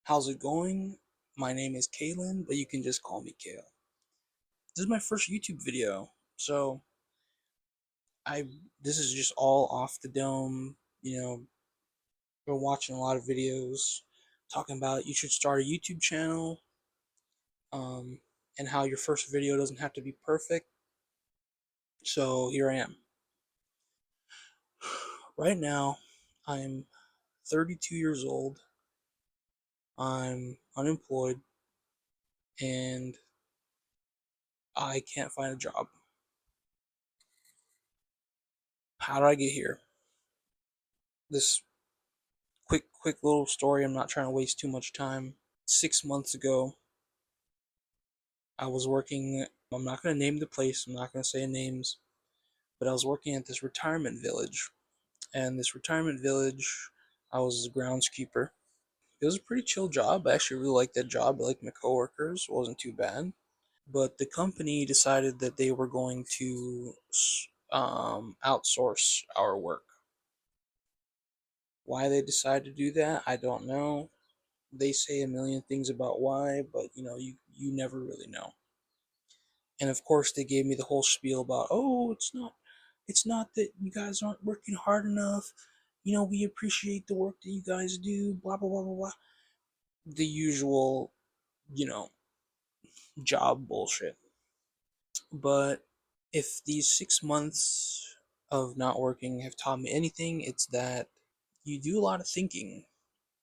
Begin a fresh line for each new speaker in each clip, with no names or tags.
How's it going? My name is Kaylin, but you can just call me Kale. This is my first YouTube video, so I this is just all off the dome. Been watching a lot of videos talking about you should start a YouTube channel, um, and how your first video doesn't have to be perfect. So here I am. Right now, I'm 32 years old. I'm unemployed, and I can't find a job. How did I get here? This quick little story. I'm not trying to waste too much time. 6 months ago, I was working. I'm not going to name the place. I'm not going to say names, but I was working at this retirement village. And this retirement village, I was a groundskeeper. It was a pretty chill job. I actually really liked that job. I liked my coworkers. It wasn't too bad. But the company decided that they were going to outsource our work. Why they decided to do that, I don't know. They say a million things about why, but you never really know. And of course, they gave me the whole spiel about, oh, it's not that you guys aren't working hard enough. We appreciate the work that you guys do. Blah blah blah blah blah. The usual, you know, job bullshit. But if these 6 months of not working have taught me anything, it's that you do a lot of thinking.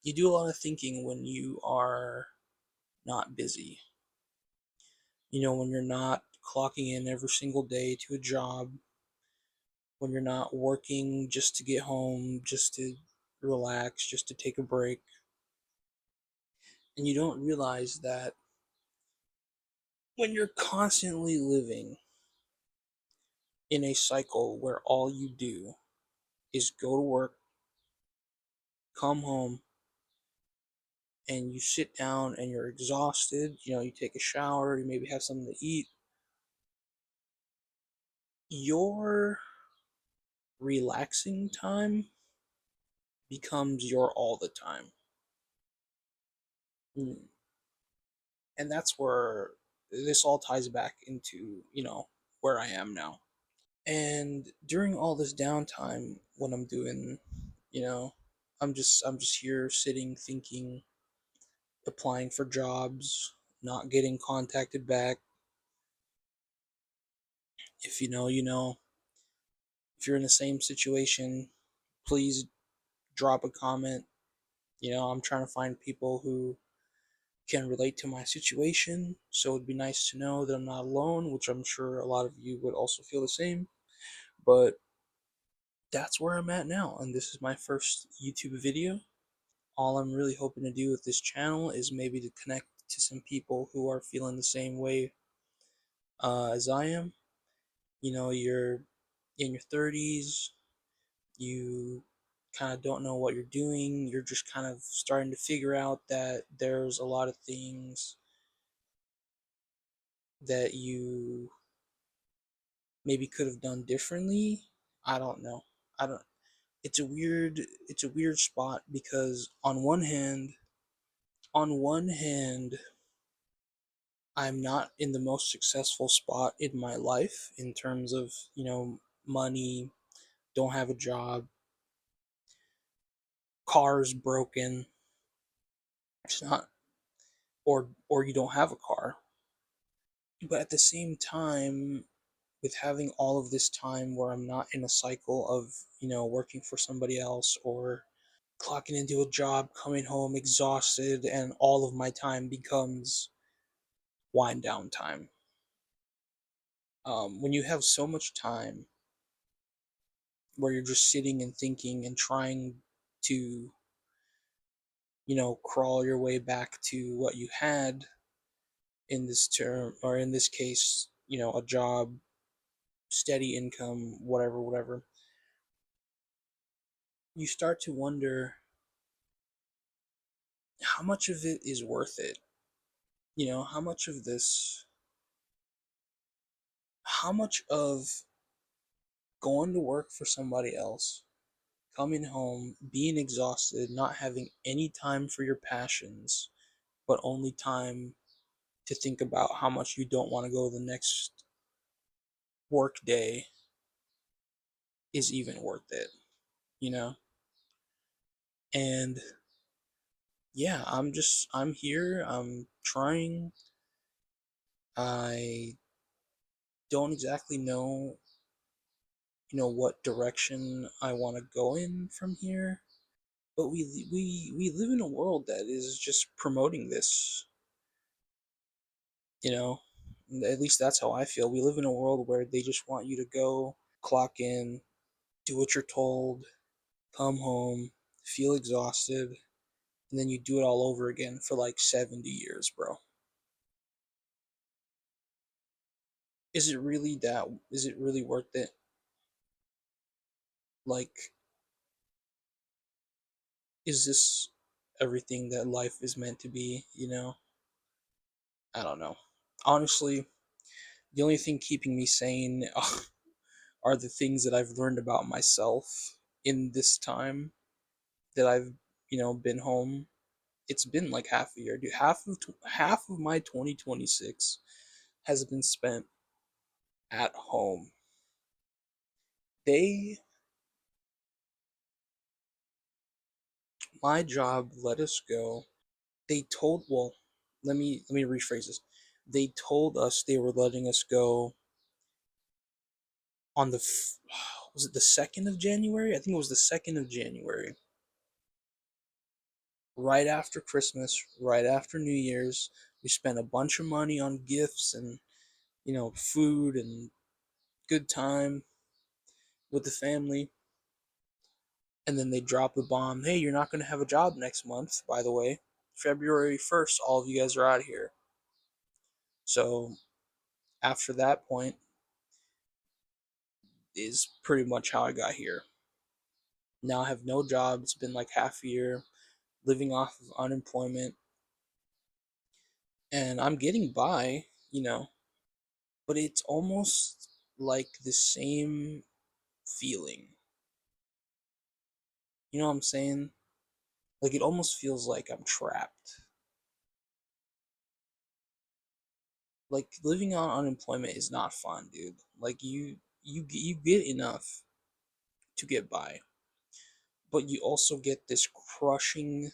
You do a lot of thinking when you are not busy. When you're not clocking in every single day to a job, when you're not working just to get home, just to relax, just to take a break, and you don't realize that when you're constantly living in a cycle where all you do is go to work, come home, and you sit down and you're exhausted, you take a shower, you maybe have something to eat, your relaxing time becomes your all the time. Mm. And that's where this all ties back into, where I am now. And during all this downtime, when I'm doing, you know, I'm just here sitting, thinking, applying for jobs, not getting contacted back. If you know, you know. If you're in the same situation, please drop a comment. I'm trying to find people who can relate to my situation, so it'd be nice to know that I'm not alone, which I'm sure a lot of you would also feel the same. But that's where I'm at now, and this is my first YouTube video. All I'm really hoping to do with this channel is maybe to connect to some people who are feeling the same way as I am. You're in your 30s, you kind of don't know what you're doing, you're just kind of starting to figure out that there's a lot of things that you maybe could have done differently. I don't know. I don't it's a weird spot because on one hand I'm not in the most successful spot in my life in terms of, money, don't have a job, car's broken. It's not or you don't have a car. But at the same time, with having all of this time where I'm not in a cycle of, working for somebody else or clocking into a job, coming home exhausted, and all of my time becomes wind down time. When you have so much time where you're just sitting and thinking and trying to, crawl your way back to what you had in this term, or in this case, a job, steady income, whatever, whatever, you start to wonder how much of it is worth it. How much of this, how much of going to work for somebody else, coming home, being exhausted, not having any time for your passions, but only time to think about how much you don't want to go the next work day is even worth it, you know? And yeah, I'm here, I'm trying. I don't exactly know, what direction I want to go in from here, but we live in a world that is just promoting this, you know? At least that's how I feel. We live in a world where they just want you to go, clock in, do what you're told, come home, feel exhausted, and then you do it all over again for like 70 years, bro. Is it really worth it? Like, is this everything that life is meant to be, you know? I don't know. Honestly, the only thing keeping me sane are the things that I've learned about myself in this time that I've, been home. It's been like half a year, dude. Half of my 2026 has been spent at home. They My job let us go. Well, let me rephrase this. They told us they were letting us go on was it the 2nd of January? I think it was the 2nd of January. Right after Christmas, right after New Year's. We spent a bunch of money on gifts and, food and good time with the family. And then they drop the bomb. Hey, you're not going to have a job next month, by the way. February 1st, all of you guys are out of here. So after that point is pretty much how I got here. Now I have no job. It's been like half a year living off of unemployment, and I'm getting by, but it's almost like the same feeling. You know what I'm saying? Like it almost feels like I'm trapped. Like living on unemployment is not fun, dude. Like you get enough to get by, but you also get this crushing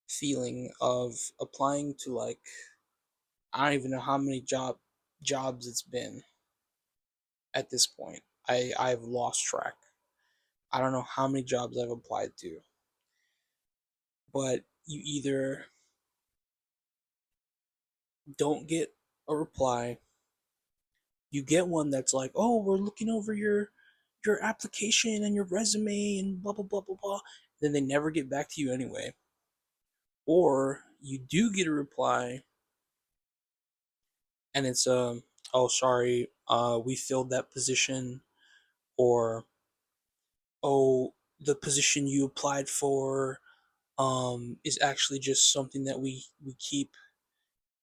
feeling of applying to like I don't even know how many jobs it's been at this point. I've lost track. I don't know how many jobs I've applied to, but you either don't get a reply, you get one that's like, "Oh, we're looking over your application and your resume and blah blah blah blah blah." Then they never get back to you anyway. Or you do get a reply and it's oh sorry, we filled that position, or oh, the position you applied for is actually just something that we keep,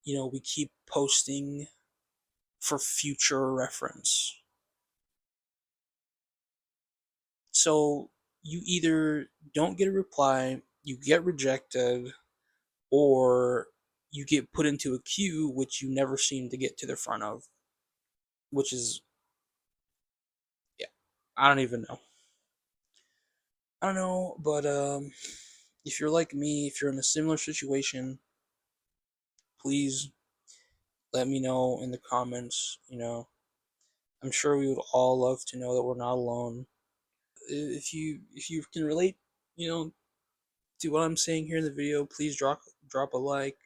we keep posting for future reference. So you either don't get a reply, you get rejected, or you get put into a queue which you never seem to get to the front of, which is, yeah, I don't even know. I don't know, but if you're like me, if you're in a similar situation, please let me know in the comments. I'm sure we would all love to know that we're not alone. If you can relate, you know, to what I'm saying here in the video, please drop a like,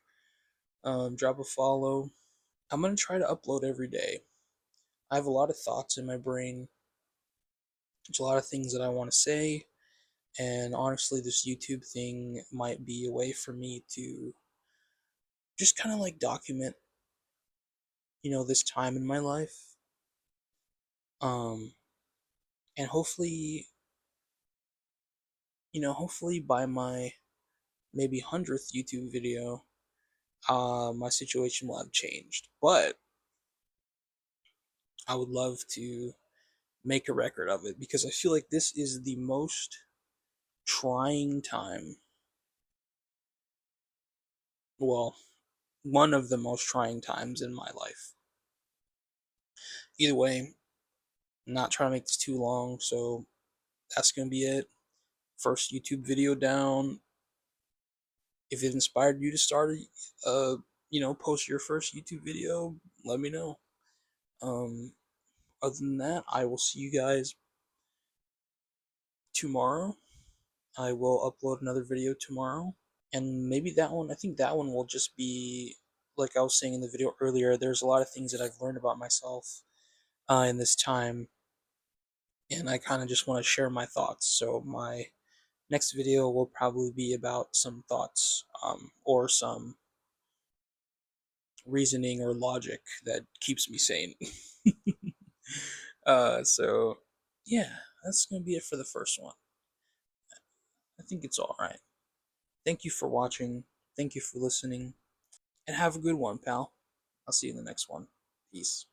drop a follow. I'm gonna try to upload every day. I have a lot of thoughts in my brain. There's a lot of things that I want to say, and honestly, this YouTube thing might be a way for me to just kind of like document, this time in my life. Um, and hopefully by my maybe 100th YouTube video, my situation will have changed. But I would love to make a record of it because I feel like this is the most trying time Well, one of the most trying times in my life. Either way, I'm not trying to make this too long, so that's gonna be it. First YouTube video down. If it inspired you to start post your first YouTube video, let me know. Um, Other than that, I will see you guys tomorrow. I will upload another video tomorrow. And maybe that one, I think that one will just be, like I was saying in the video earlier, there's a lot of things that I've learned about myself in this time. And I kind of just want to share my thoughts. So my next video will probably be about some thoughts or some reasoning or logic that keeps me sane. So yeah, that's gonna be it for the first one. I think it's all right. Thank you for watching. Thank you for listening, and have a good one, pal. I'll see you in the next one. Peace.